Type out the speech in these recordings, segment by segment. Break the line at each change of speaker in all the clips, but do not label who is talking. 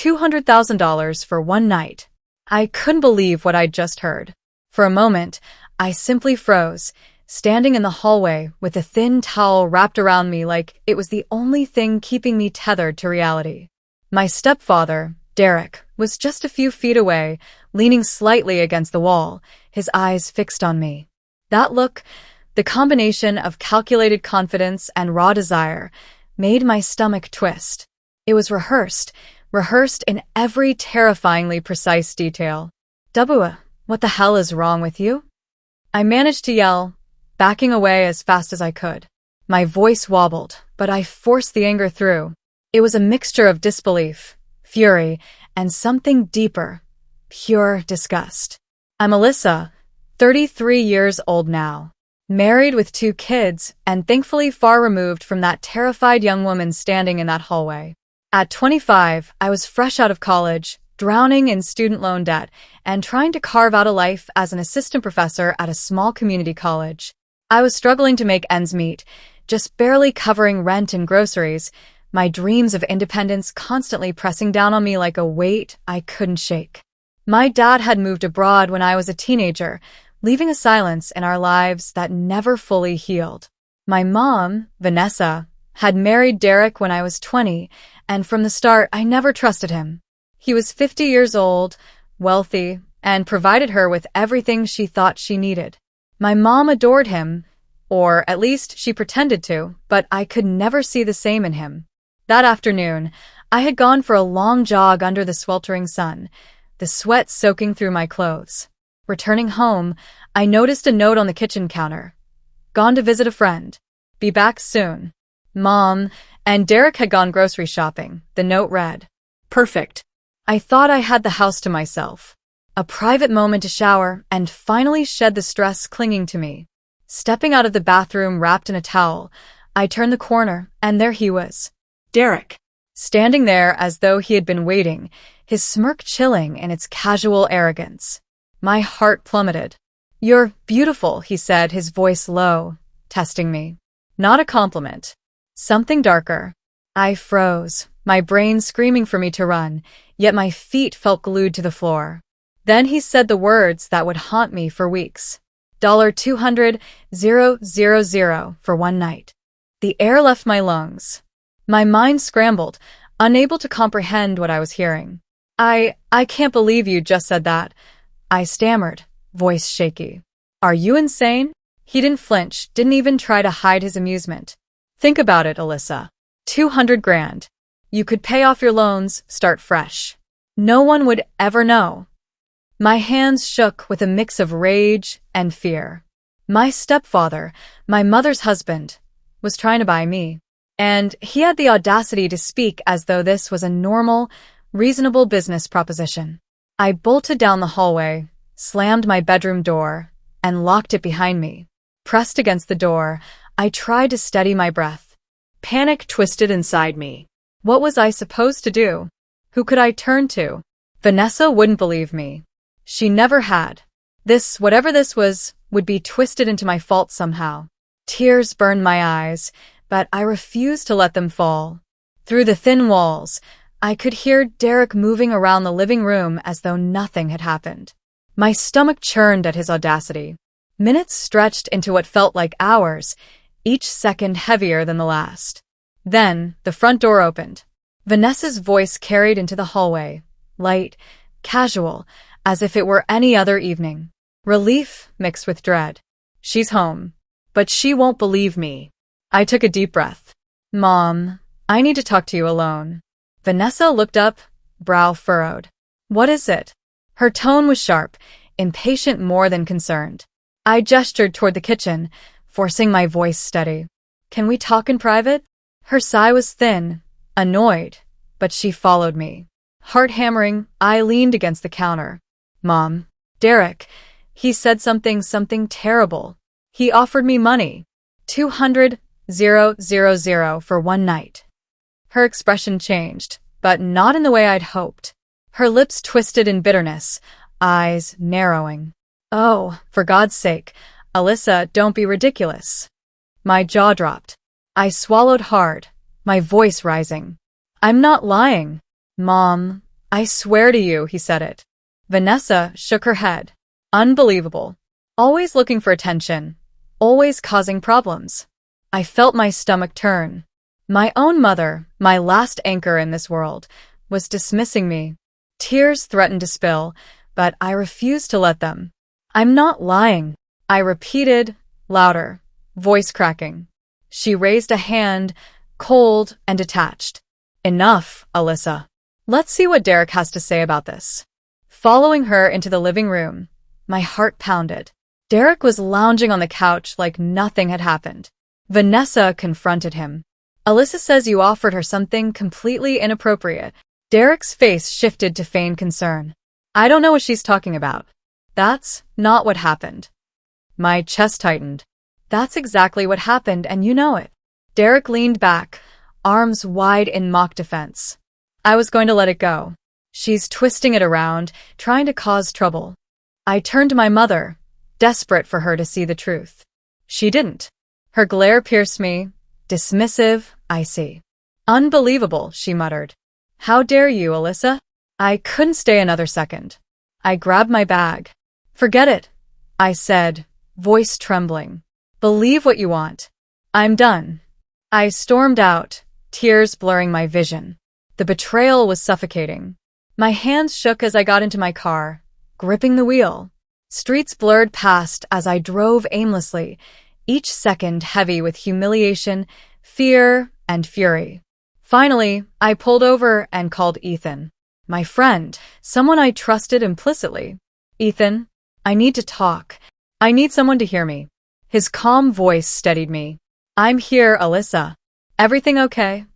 $200,000 for one night. I couldn't believe what I'd just heard. For a moment, I simply froze, standing in the hallway with a thin towel wrapped around me like it was the only thing keeping me tethered to reality. My stepfather, Derek, was just a few feet away, leaning slightly against the wall, his eyes fixed on me. That look, the combination of calculated confidence and raw desire, made my stomach twist. It was rehearsed in every terrifyingly precise detail. "Dubua, what the hell is wrong with you?" I managed to yell, backing away as fast as I could. My voice wobbled, but I forced the anger through. It was a mixture of disbelief, fury, and something deeper, pure disgust. I'm Alyssa, 33 years old now, married with 2 kids, and thankfully far removed from that terrified young woman standing in that hallway. At 25, I was fresh out of college, drowning in student loan debt, and trying to carve out a life as an assistant professor at a small community college. I was struggling to make ends meet, just barely covering rent and groceries, my dreams of independence constantly pressing down on me like a weight I couldn't shake. My dad had moved abroad when I was a teenager, leaving a silence in our lives that never fully healed. My mom, Vanessa, had married Derek when I was 20, and from the start I never trusted him. He was 50 years old, wealthy, and provided her with everything she thought she needed. My mom adored him, or at least she pretended to, but I could never see the same in him. That afternoon, I had gone for a long jog under the sweltering sun, the sweat soaking through my clothes. Returning home, I noticed a note on the kitchen counter. "Gone to visit a friend. Be back soon." Mom and Derek had gone grocery shopping, the note read. Perfect. I thought I had the house to myself. A private moment to shower and finally shed the stress clinging to me. Stepping out of the bathroom wrapped in a towel, I turned the corner, and there he was. Derek, standing there as though he had been waiting, his smirk chilling in its casual arrogance. My heart plummeted. "You're beautiful," he said, his voice low, testing me. Not a compliment. Something darker. I froze, my brain screaming for me to run, yet my feet felt glued to the floor. Then he said the words that would haunt me for weeks. $200,000 for one night. The air left my lungs. My mind scrambled, unable to comprehend what I was hearing. I can't believe you just said that," I stammered, voice shaky. "Are you insane?" He didn't flinch, didn't even try to hide his amusement. "Think about it, Alyssa. 200 grand. You could pay off your loans, start fresh. No one would ever know." My hands shook with a mix of rage and fear. My stepfather, my mother's husband, was trying to buy me. And he had the audacity to speak as though this was a normal, reasonable business proposition. I bolted down the hallway, slammed my bedroom door, and locked it behind me. Pressed against the door, I tried to steady my breath. Panic twisted inside me. What was I supposed to do? Who could I turn to? Vanessa wouldn't believe me. She never had. This, whatever this was, would be twisted into my fault somehow. Tears burned my eyes, but I refused to let them fall. Through the thin walls, I could hear Derek moving around the living room as though nothing had happened. My stomach churned at his audacity. Minutes stretched into what felt like hours, each second heavier than the last. Then, the front door opened. Vanessa's voice carried into the hallway, light, casual, as if it were any other evening. Relief mixed with dread. "She's home. But she won't believe me." I took a deep breath. "Mom, I need to talk to you alone." Vanessa looked up, brow furrowed. "What is it?" Her tone was sharp, impatient more than concerned. I gestured toward the kitchen, forcing my voice steady. "Can we talk in private?" Her sigh was thin, annoyed, but she followed me. Heart hammering, I leaned against the counter. "Mom, Derek, he said something terrible. He offered me money. $200,000 for one night." Her expression changed, but not in the way I'd hoped. Her lips twisted in bitterness, eyes narrowing. "Oh, for God's sake, Alyssa, don't be ridiculous." My jaw dropped. I swallowed hard, my voice rising. "I'm not lying. Mom, I swear to you, he said it. Vanessa shook her head. Unbelievable. Always looking for attention. Always causing problems. I felt my stomach turn. My own mother, my last anchor in this world, was dismissing me. Tears threatened to spill, but I refused to let them. I'm not lying, I repeated, louder, voice cracking. She raised a hand, cold and detached. Enough, Alyssa. Let's see what Derek has to say about this. Following her into the living room, my heart pounded. Derek was lounging on the couch like nothing had happened. Vanessa confronted him. Alyssa says you offered her something completely inappropriate. Derek's face shifted to feigned concern. I don't know what she's talking about. That's not what happened. My chest tightened. That's exactly what happened, and you know it. Derek leaned back, arms wide in mock defense. I was going to let it go. She's twisting it around, trying to cause trouble. I turned to my mother, desperate for her to see the truth. She didn't. Her glare pierced me, dismissive, icy. Unbelievable, she muttered. How dare you, Alyssa? I couldn't stay another second. I grabbed my bag. Forget it, I said, voice trembling. Believe what you want. I'm done. I stormed out, tears blurring my vision. The betrayal was suffocating. My hands shook as I got into my car, gripping the wheel. Streets blurred past as I drove aimlessly, each second heavy with humiliation, fear, and fury. Finally, I pulled over and called Ethan. My friend, someone I trusted implicitly. Ethan, I need to talk. I need someone to hear me. His calm voice steadied me. I'm here, Alyssa. Everything okay?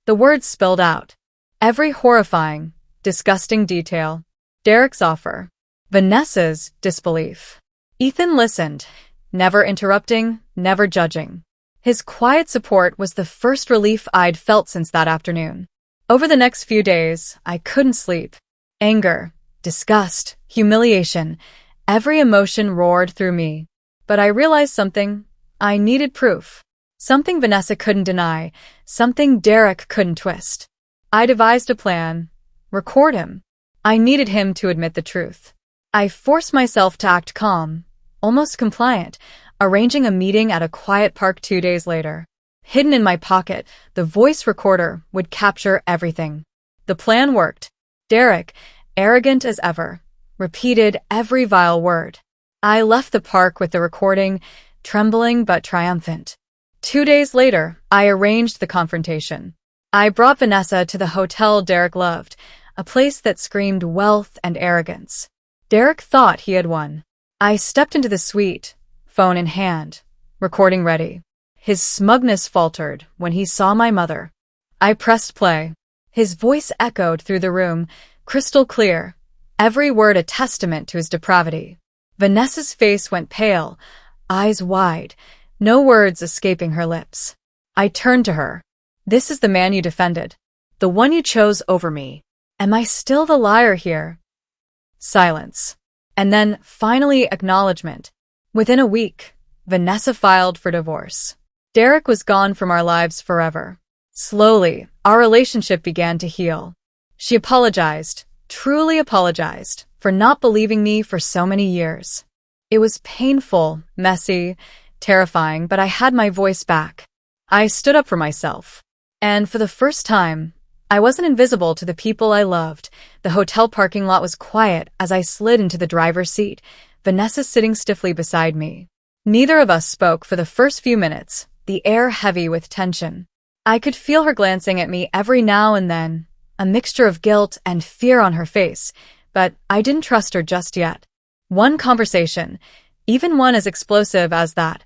The words spilled out. Every horrifying, disgusting detail. Derek's offer. Vanessa's disbelief. Ethan listened, never interrupting, never judging. His quiet support was the first relief I'd felt since that afternoon. Over the next few days, I couldn't sleep. Anger, disgust, humiliation, every emotion roared through me. But I realized something. I needed proof. Something Vanessa couldn't deny, something Derek couldn't twist. I devised a plan. Record him. I needed him to admit the truth. I forced myself to act calm, almost compliant, arranging a meeting at a quiet park 2 days later. Hidden in my pocket, the voice recorder would capture everything. The plan worked. Derek, arrogant as ever, repeated every vile word. I left the park with the recording, trembling but triumphant. 2 days later, I arranged the confrontation. I brought Vanessa to the hotel Derek loved, a place that screamed wealth and arrogance. Derek thought he had won. I stepped into the suite, phone in hand, recording ready. His smugness faltered when he saw my mother. I pressed play. His voice echoed through the room, crystal clear, every word a testament to his depravity. Vanessa's face went pale, eyes wide, no words escaping her lips. I turned to her. This is the man you defended. The one you chose over me. Am I still the liar here? Silence. And then, finally, acknowledgement. Within a week, Vanessa filed for divorce. Derek was gone from our lives forever. Slowly, our relationship began to heal. She apologized, truly apologized, for not believing me for so many years. It was painful, messy, terrifying, but I had my voice back. I stood up for myself. And for the first time, I wasn't invisible to the people I loved. The hotel parking lot was quiet as I slid into the driver's seat, Vanessa sitting stiffly beside me. Neither of us spoke for the first few minutes, the air heavy with tension. I could feel her glancing at me every now and then, a mixture of guilt and fear on her face, but I didn't trust her just yet. One conversation, even one as explosive as that,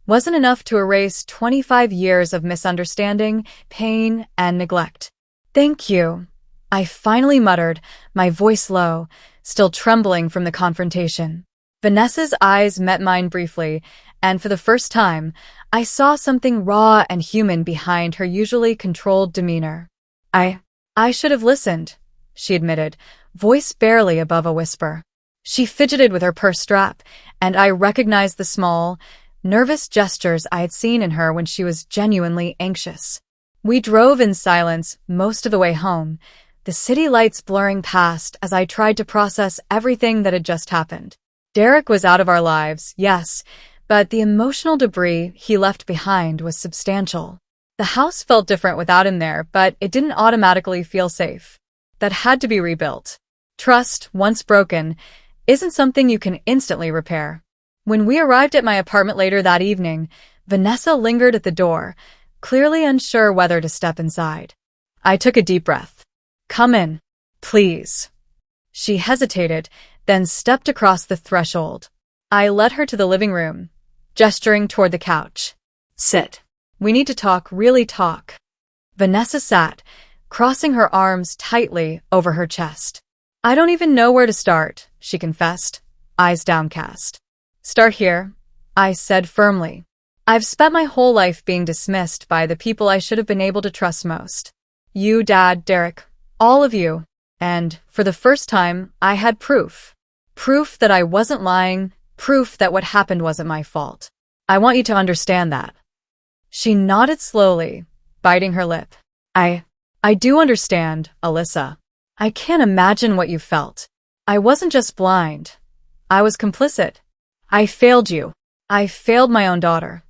wasn't enough to erase 25 years of misunderstanding, pain, and neglect. Thank you, I finally muttered, my voice low, still trembling from the confrontation. Vanessa's eyes met mine briefly, and for the first time, I saw something raw and human behind her usually controlled demeanor. I should have listened, she admitted, voice barely above a whisper. She fidgeted with her purse strap, and I recognized the small, nervous gestures I had seen in her when she was genuinely anxious. We drove in silence most of the way home, the city lights blurring past as I tried to process everything that had just happened. Derek was out of our lives, yes, but the emotional debris he left behind was substantial. The house felt different without him there, but it didn't automatically feel safe. That had to be rebuilt. Trust, once broken, isn't something you can instantly repair. When we arrived at my apartment later that evening, Vanessa lingered at the door, clearly unsure whether to step inside. I took a deep breath. "Come in, please." She hesitated, then stepped across the threshold. I led her to the living room, gesturing toward the couch. "Sit. We need to talk, really talk." Vanessa sat, crossing her arms tightly over her chest. "I don't even know where to start," she confessed, eyes downcast. "Start here," I said firmly. "I've spent my whole life being dismissed by the people I should have been able to trust most. You, Dad, Derek, all of you. And, for the first time, I had proof. Proof that I wasn't lying, proof that what happened wasn't my fault. I want you to understand that." She nodded slowly, biting her lip. I do understand, Alyssa. I can't imagine what you felt. I wasn't just blind. I was complicit. I failed you. I failed my own daughter."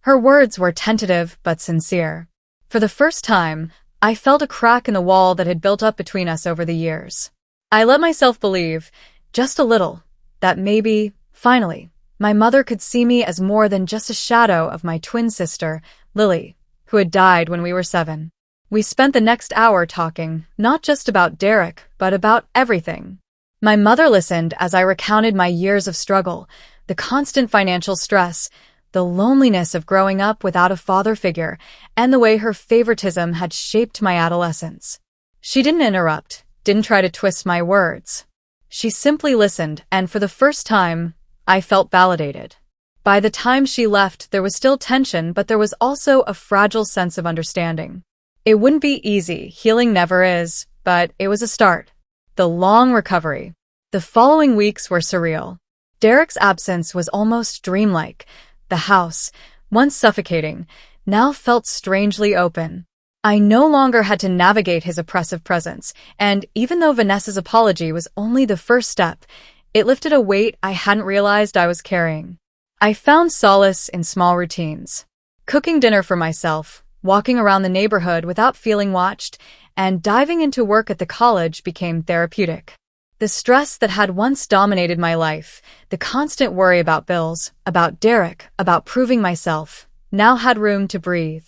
Her words were tentative but sincere. For the first time, I felt a crack in the wall that had built up between us over the years. I let myself believe, just a little, that maybe, finally, my mother could see me as more than just a shadow of my twin sister, Lily, who had died when we were 7. We spent the next hour talking, not just about Derek, but about everything. My mother listened as I recounted my years of struggle, the constant financial stress, the loneliness of growing up without a father figure, and the way her favoritism had shaped my adolescence. She didn't interrupt, didn't try to twist my words. She simply listened, and for the first time, I felt validated. By the time she left, there was still tension, but there was also a fragile sense of understanding. It wouldn't be easy, healing never is, but it was a start. The long recovery. The following weeks were surreal. Derek's absence was almost dreamlike. The house, once suffocating, now felt strangely open. I no longer had to navigate his oppressive presence, and even though Vanessa's apology was only the first step, it lifted a weight I hadn't realized I was carrying. I found solace in small routines. Cooking dinner for myself, walking around the neighborhood without feeling watched, and diving into work at the college became therapeutic. The stress that had once dominated my life, the constant worry about bills, about Derek, about proving myself, now had room to breathe.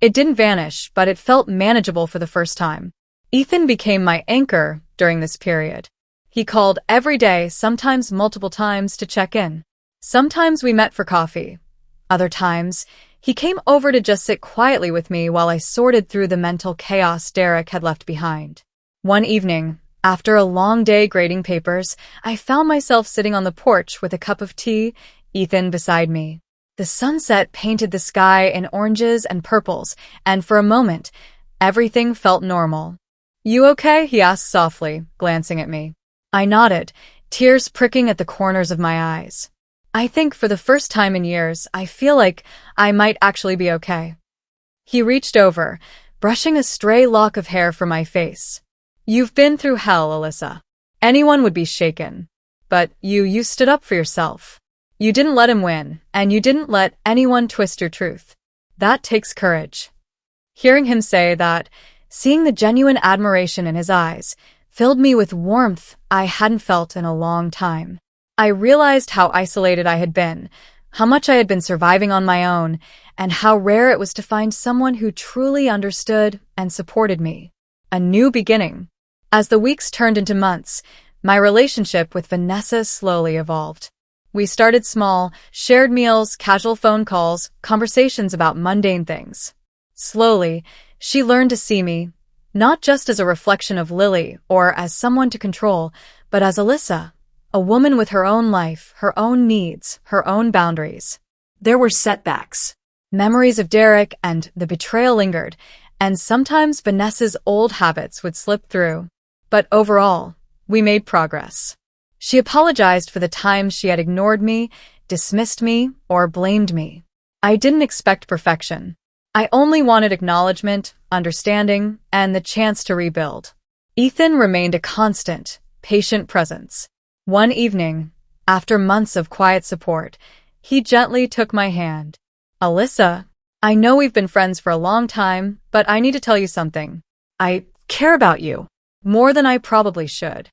It didn't vanish, but it felt manageable for the first time. Ethan became my anchor during this period. He called every day, sometimes multiple times, to check in. Sometimes we met for coffee. Other times, he came over to just sit quietly with me while I sorted through the mental chaos Derek had left behind. One evening, after a long day grading papers, I found myself sitting on the porch with a cup of tea, Ethan beside me. The sunset painted the sky in oranges and purples, and for a moment, everything felt normal. "You okay?" he asked softly, glancing at me. I nodded, tears pricking at the corners of my eyes. "I think for the first time in years, I feel like I might actually be okay." He reached over, brushing a stray lock of hair from my face. "You've been through hell, Alyssa. Anyone would be shaken. But you stood up for yourself. You didn't let him win, and you didn't let anyone twist your truth. That takes courage." Hearing him say that, seeing the genuine admiration in his eyes, filled me with warmth I hadn't felt in a long time. I realized how isolated I had been, how much I had been surviving on my own, and how rare it was to find someone who truly understood and supported me. A new beginning. As the weeks turned into months, my relationship with Vanessa slowly evolved. We started small, shared meals, casual phone calls, conversations about mundane things. Slowly, she learned to see me, not just as a reflection of Lily or as someone to control, but as Alyssa, a woman with her own life, her own needs, her own boundaries. There were setbacks. Memories of Derek and the betrayal lingered, and sometimes Vanessa's old habits would slip through. But overall, we made progress. She apologized for the times she had ignored me, dismissed me, or blamed me. I didn't expect perfection. I only wanted acknowledgement, understanding, and the chance to rebuild. Ethan remained a constant, patient presence. One evening, after months of quiet support, he gently took my hand. Alyssa, I know we've been friends for a long time, but I need to tell you something. I care about you, more than I probably should.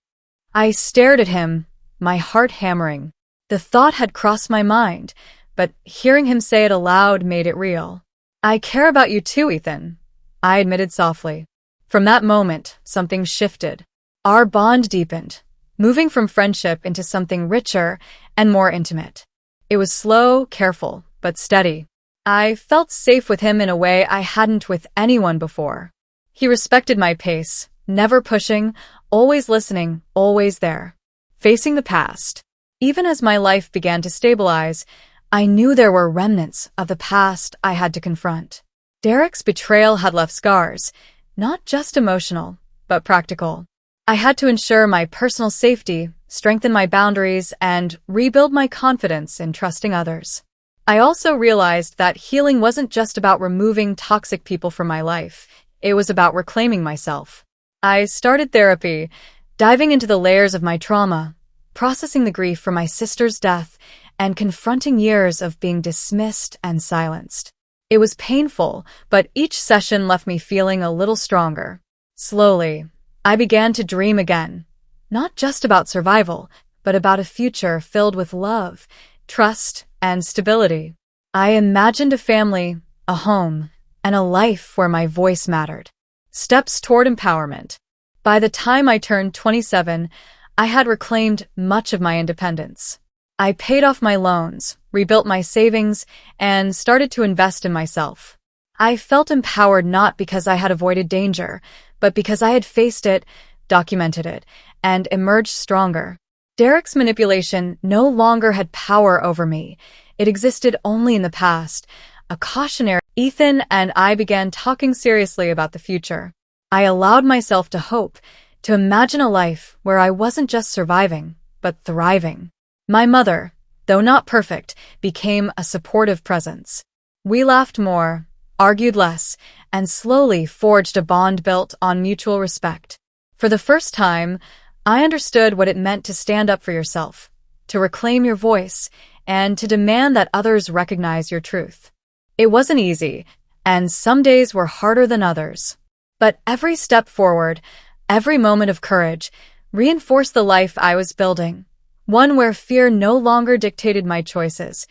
I stared at him, my heart hammering. The thought had crossed my mind, but hearing him say it aloud made it real. I care about you too, Ethan, I admitted softly. From that moment, something shifted. Our bond deepened, moving from friendship into something richer and more intimate. It was slow, careful, but steady. I felt safe with him in a way I hadn't with anyone before. He respected my pace, never pushing, always listening, always there. Facing the past. Even as my life began to stabilize, I knew there were remnants of the past I had to confront. Derek's betrayal had left scars, not just emotional, but practical. I had to ensure my personal safety, strengthen my boundaries, and rebuild my confidence in trusting others. I also realized that healing wasn't just about removing toxic people from my life. It was about reclaiming myself. I started therapy, diving into the layers of my trauma, processing the grief from my sister's death, and confronting years of being dismissed and silenced. It was painful, but each session left me feeling a little stronger. Slowly, I began to dream again, not just about survival, but about a future filled with love, trust, and stability. I imagined a family, a home, and a life where my voice mattered. Steps toward empowerment. By the time I turned 27, I had reclaimed much of my independence. I paid off my loans, rebuilt my savings, and started to invest in myself. I felt empowered not because I had avoided danger, but because I had faced it, documented it, and emerged stronger. Derek's manipulation no longer had power over me. It existed only in the past, a cautionary. Ethan and I began talking seriously about the future. I allowed myself to hope, to imagine a life where I wasn't just surviving, but thriving. My mother, though not perfect, became a supportive presence. We laughed more, argued less, and slowly forged a bond built on mutual respect. For the first time, I understood what it meant to stand up for yourself, to reclaim your voice, and to demand that others recognize your truth. It wasn't easy, and some days were harder than others. But every step forward, every moment of courage, reinforced the life I was building. One where fear no longer dictated my choices.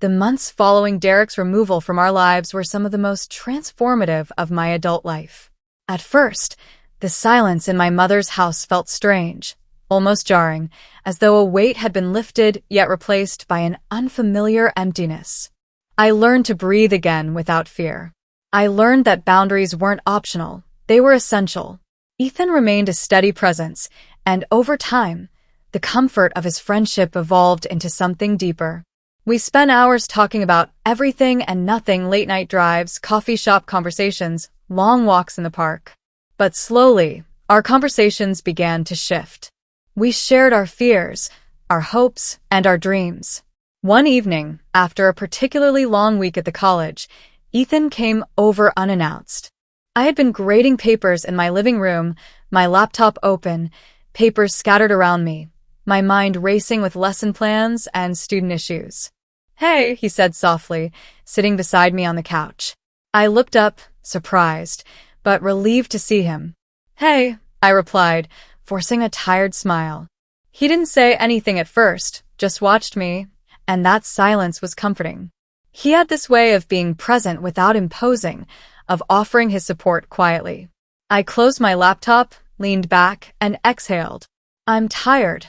The months following Derek's removal from our lives were some of the most transformative of my adult life. At first, the silence in my mother's house felt strange, almost jarring, as though a weight had been lifted yet replaced by an unfamiliar emptiness. I learned to breathe again without fear. I learned that boundaries weren't optional, they were essential. Ethan remained a steady presence, and over time, the comfort of his friendship evolved into something deeper. We spent hours talking about everything and nothing, late-night drives, coffee shop conversations, long walks in the park. But slowly, our conversations began to shift. We shared our fears, our hopes, and our dreams. One evening, after a particularly long week at the college, Ethan came over unannounced. I had been grading papers in my living room, my laptop open, papers scattered around me, my mind racing with lesson plans and student issues. "Hey," he said softly, sitting beside me on the couch. I looked up, surprised, but relieved to see him. "Hey," I replied, forcing a tired smile. He didn't say anything at first, just watched me, and that silence was comforting. He had this way of being present without imposing, of offering his support quietly. I closed my laptop, leaned back, and exhaled. "I'm tired,"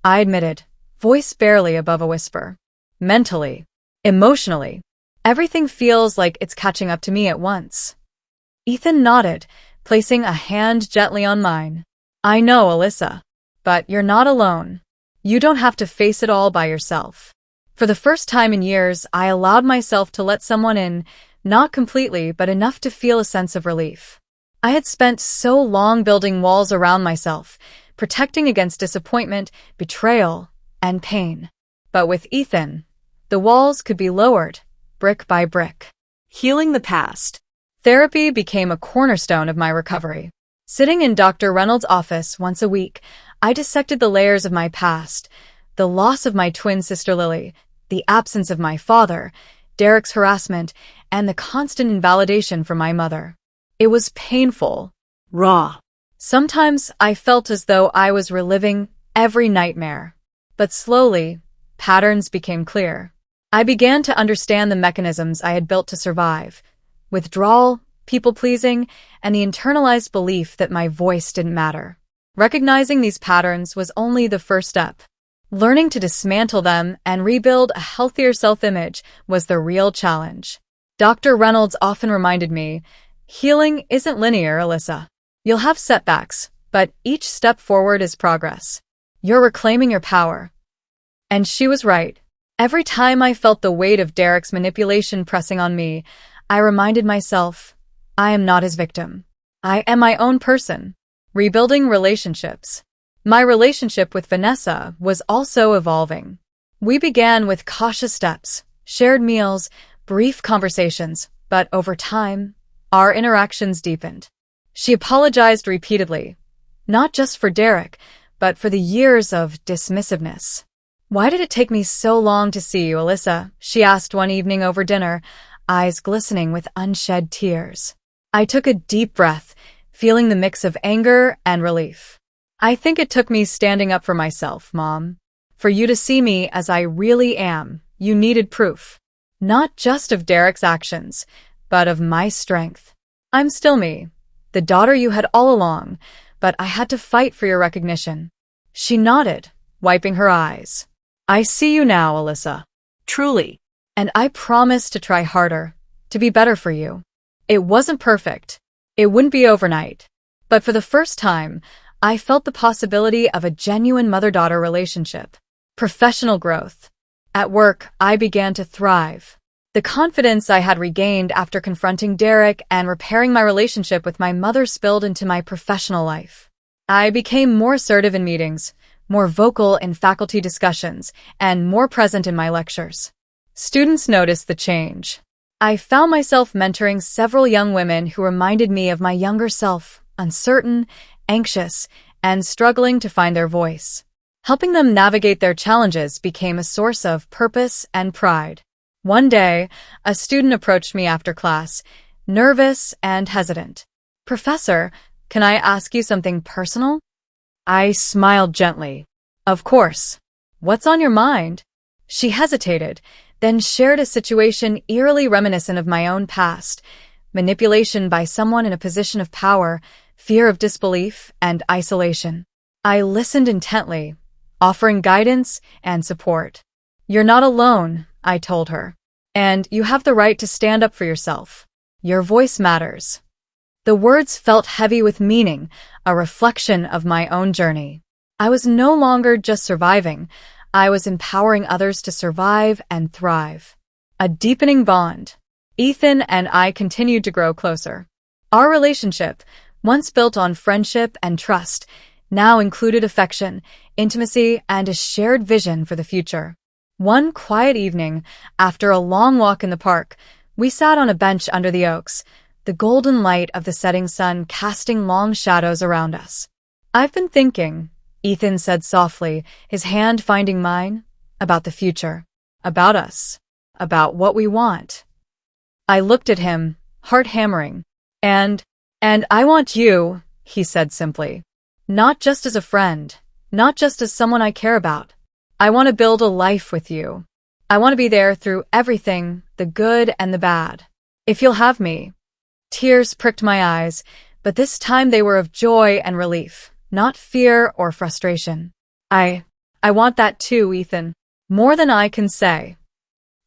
I admitted, voice barely above a whisper. Mentally, emotionally, everything feels like it's catching up to me at once. Ethan nodded, placing a hand gently on mine. "I know, Alyssa, but you're not alone. You don't have to face it all by yourself." For the first time in years, I allowed myself to let someone in, not completely, but enough to feel a sense of relief. I had spent so long building walls around myself, protecting against disappointment, betrayal, and pain. But with Ethan, the walls could be lowered, brick by brick. Healing the past. Therapy became a cornerstone of my recovery. Sitting in Dr. Reynolds' office once a week, I dissected the layers of my past, the loss of my twin sister Lily, the absence of my father, Derek's harassment, and the constant invalidation from my mother. It was painful.
Raw.
Sometimes I felt as though I was reliving every nightmare. But slowly, patterns became clear. I began to understand the mechanisms I had built to survive: withdrawal, people-pleasing, and the internalized belief that my voice didn't matter. Recognizing these patterns was only the first step. Learning to dismantle them and rebuild a healthier self-image was the real challenge. Dr. Reynolds often reminded me, healing isn't linear, Alyssa. You'll have setbacks, but each step forward is progress. You're reclaiming your power. And she was right. Every time I felt the weight of Derek's manipulation pressing on me, I reminded myself, I am not his victim. I am my own person. Rebuilding relationships. My relationship with Vanessa was also evolving. We began with cautious steps, shared meals, brief conversations, but over time, our interactions deepened. She apologized repeatedly, not just for Derek, but for the years of dismissiveness. "Why did it take me so long to see you, Alyssa?" she asked one evening over dinner, eyes glistening with unshed tears. I took a deep breath, feeling the mix of anger and relief. "I think it took me standing up for myself, Mom. For you to see me as I really am, you needed proof. Not just of Derek's actions, but of my strength. I'm still me, the daughter you had all along, but I had to fight for your recognition." She nodded, wiping her eyes. "I see you now, Alyssa.
Truly.
And I promise to try harder, to be better for you. It wasn't perfect. It wouldn't be overnight. But for the first time, I felt the possibility of a genuine mother-daughter relationship. Professional growth. At work, I began to thrive. The confidence I had regained after confronting Derek and repairing my relationship with my mother spilled into my professional life. I became more assertive in meetings, more vocal in faculty discussions, and more present in my lectures. Students noticed the change. I found myself mentoring several young women who reminded me of my younger self, uncertain, anxious, and struggling to find their voice. Helping them navigate their challenges became a source of purpose and pride. One day, a student approached me after class, nervous and hesitant. "Professor, can I ask you something personal?" I smiled gently. "Of course. What's on your mind?" She hesitated, then shared a situation eerily reminiscent of my own past: manipulation by someone in a position of power, fear of disbelief, and isolation. I listened intently, offering guidance and support. "You're not alone," I told her. "And you have the right to stand up for yourself. Your voice matters." The words felt heavy with meaning, a reflection of my own journey. I was no longer just surviving. I was empowering others to survive and thrive. A deepening bond. Ethan and I continued to grow closer. Our relationship, once built on friendship and trust, now included affection, intimacy, and a shared vision for the future. One quiet evening, after a long walk in the park, we sat on a bench under the oaks, the golden light of the setting sun casting long shadows around us. "I've been thinking," Ethan said softly, his hand finding mine, "about the future, about us, about what we want." I looked at him, heart hammering. And I want you," he said simply. "Not just as a friend, not just as someone I care about. I want to build a life with you. I want to be there through everything, the good and the bad. If you'll have me." Tears pricked my eyes, but this time they were of joy and relief, not fear or frustration. I want that too, Ethan. More than I can say."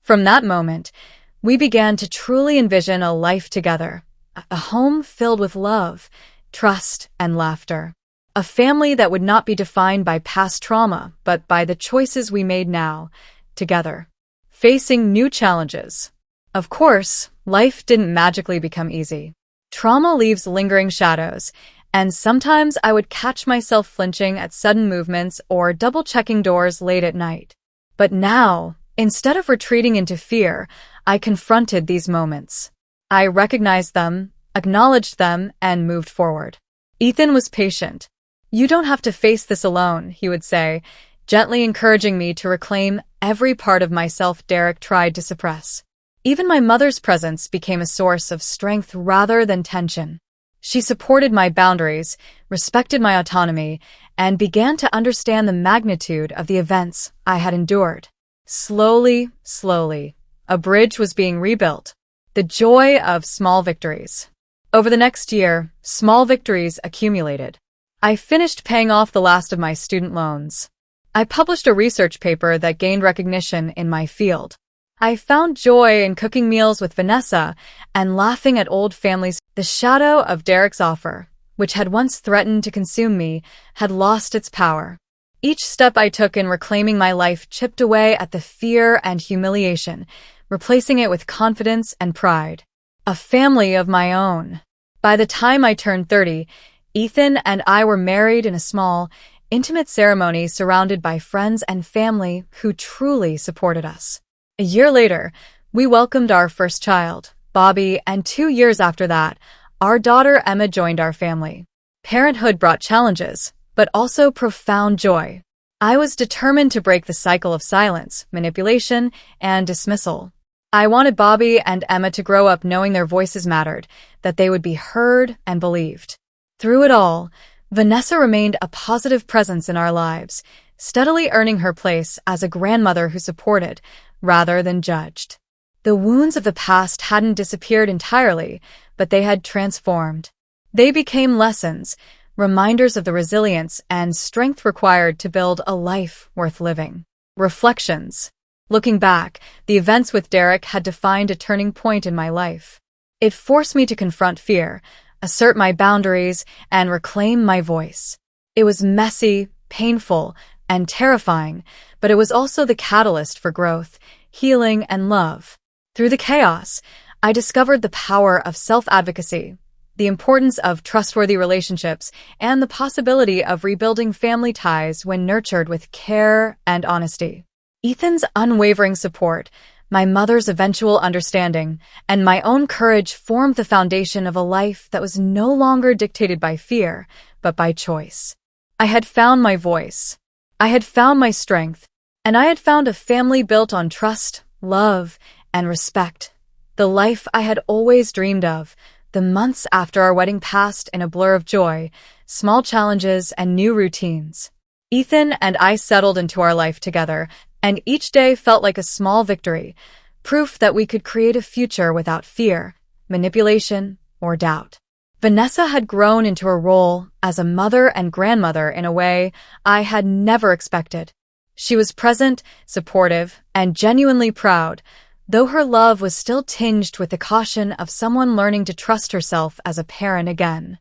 From that moment, we began to truly envision a life together, a home filled with love, trust, and laughter. A family that would not be defined by past trauma, but by the choices we made now, together. Facing new challenges. Of course, life didn't magically become easy. Trauma leaves lingering shadows, and sometimes I would catch myself flinching at sudden movements or double-checking doors late at night. But now, instead of retreating into fear, I confronted these moments. I recognized them, acknowledged them, and moved forward. Ethan was patient. "You don't have to face this alone," he would say, gently encouraging me to reclaim every part of myself Derek tried to suppress. Even my mother's presence became a source of strength rather than tension. She supported my boundaries, respected my autonomy, and began to understand the magnitude of the events I had endured. Slowly, a bridge was being rebuilt. The joy of small victories. Over the next year, small victories accumulated. I finished paying off the last of my student loans. I published a research paper that gained recognition in my field. I found joy in cooking meals with Vanessa and laughing at old families. The shadow of Derek's offer, which had once threatened to consume me, had lost its power. Each step I took in reclaiming my life chipped away at the fear and humiliation, replacing it with confidence and pride. A family of my own. By the time I turned 30, Ethan and I were married in a small, intimate ceremony surrounded by friends and family who truly supported us. A year later, we welcomed our first child, Bobby, and 2 years after that, our daughter Emma joined our family. Parenthood brought challenges, but also profound joy. I was determined to break the cycle of silence, manipulation, and dismissal. I wanted Bobby and Emma to grow up knowing their voices mattered, that they would be heard and believed. Through it all, Vanessa remained a positive presence in our lives, steadily earning her place as a grandmother who supported, rather than judged. The wounds of the past hadn't disappeared entirely, but they had transformed. They became lessons, reminders of the resilience and strength required to build a life worth living. Reflections. Looking back, the events with Derek had defined a turning point in my life. It forced me to confront fear, assert my boundaries, and reclaim my voice. It was messy, painful, and terrifying, but it was also the catalyst for growth, healing, and love. Through the chaos, I discovered the power of self-advocacy, the importance of trustworthy relationships, and the possibility of rebuilding family ties when nurtured with care and honesty. Ethan's unwavering support, my mother's eventual understanding, and my own courage formed the foundation of a life that was no longer dictated by fear, but by choice. I had found my voice. I had found my strength, and I had found a family built on trust, love, and respect. The life I had always dreamed of. The months after our wedding passed in a blur of joy, small challenges, and new routines. Ethan and I settled into our life together, and each day felt like a small victory, proof that we could create a future without fear, manipulation, or doubt. Vanessa had grown into a role as a mother and grandmother in a way I had never expected. She was present, supportive, and genuinely proud, though her love was still tinged with the caution of someone learning to trust herself as a parent again.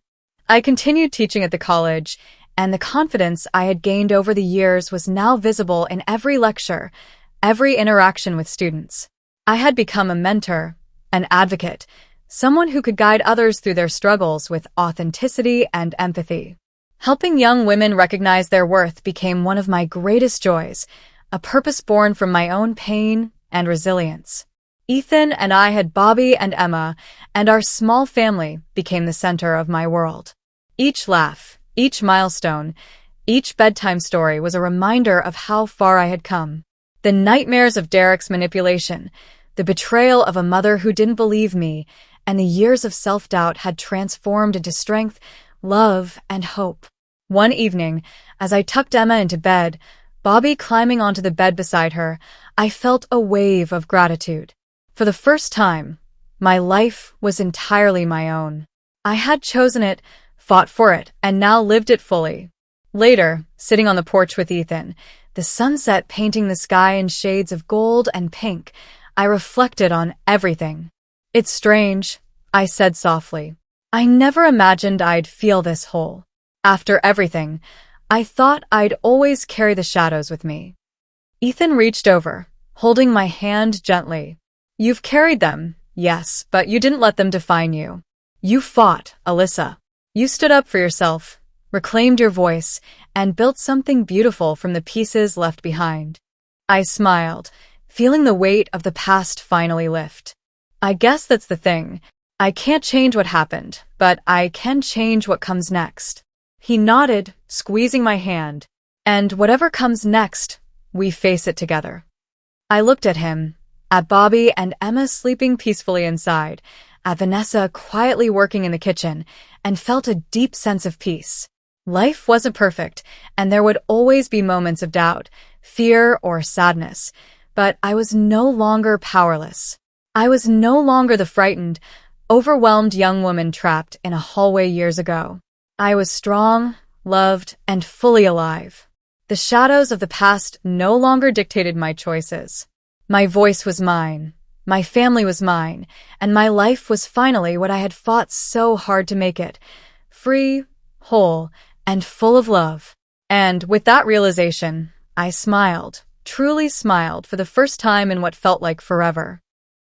I continued teaching at the college, and the confidence I had gained over the years was now visible in every lecture, every interaction with students. I had become a mentor, an advocate, someone who could guide others through their struggles with authenticity and empathy. Helping young women recognize their worth became one of my greatest joys, a purpose born from my own pain and resilience. Ethan and I had Bobby and Emma, and our small family became the center of my world. Each laugh, each milestone, each bedtime story was a reminder of how far I had come. The nightmares of Derek's manipulation, the betrayal of a mother who didn't believe me, and the years of self-doubt had transformed into strength, love, and hope. One evening, as I tucked Emma into bed, Bobby climbing onto the bed beside her, I felt a wave of gratitude. For the first time, my life was entirely my own. I had chosen it, fought for it, and now lived it fully. Later, sitting on the porch with Ethan, the sunset painting the sky in shades of gold and pink, I reflected on everything. "It's strange," I said softly. "I never imagined I'd feel this whole. After everything, I thought I'd always carry the shadows with me." Ethan reached over, holding my hand gently. "You've carried them, yes, but you didn't let them define you. You fought, Alyssa. You stood up for yourself, reclaimed your voice, and built something beautiful from the pieces left behind." I smiled, feeling the weight of the past finally lift. "I guess that's the thing. I can't change what happened, but I can change what comes next. He nodded, squeezing my hand, and whatever comes next, we face it together. I looked at him, at Bobby and Emma sleeping peacefully inside, at Vanessa quietly working in the kitchen, and felt a deep sense of peace. Life wasn't perfect, and there would always be moments of doubt, fear, or sadness, but I was no longer powerless. I was no longer the frightened, overwhelmed young woman trapped in a hallway years ago. I was strong, loved, and fully alive. The shadows of the past no longer dictated my choices. My voice was mine, my family was mine, and my life was finally what I had fought so hard to make it: free, whole, and full of love. And with that realization, I smiled, truly smiled for the first time in what felt like forever.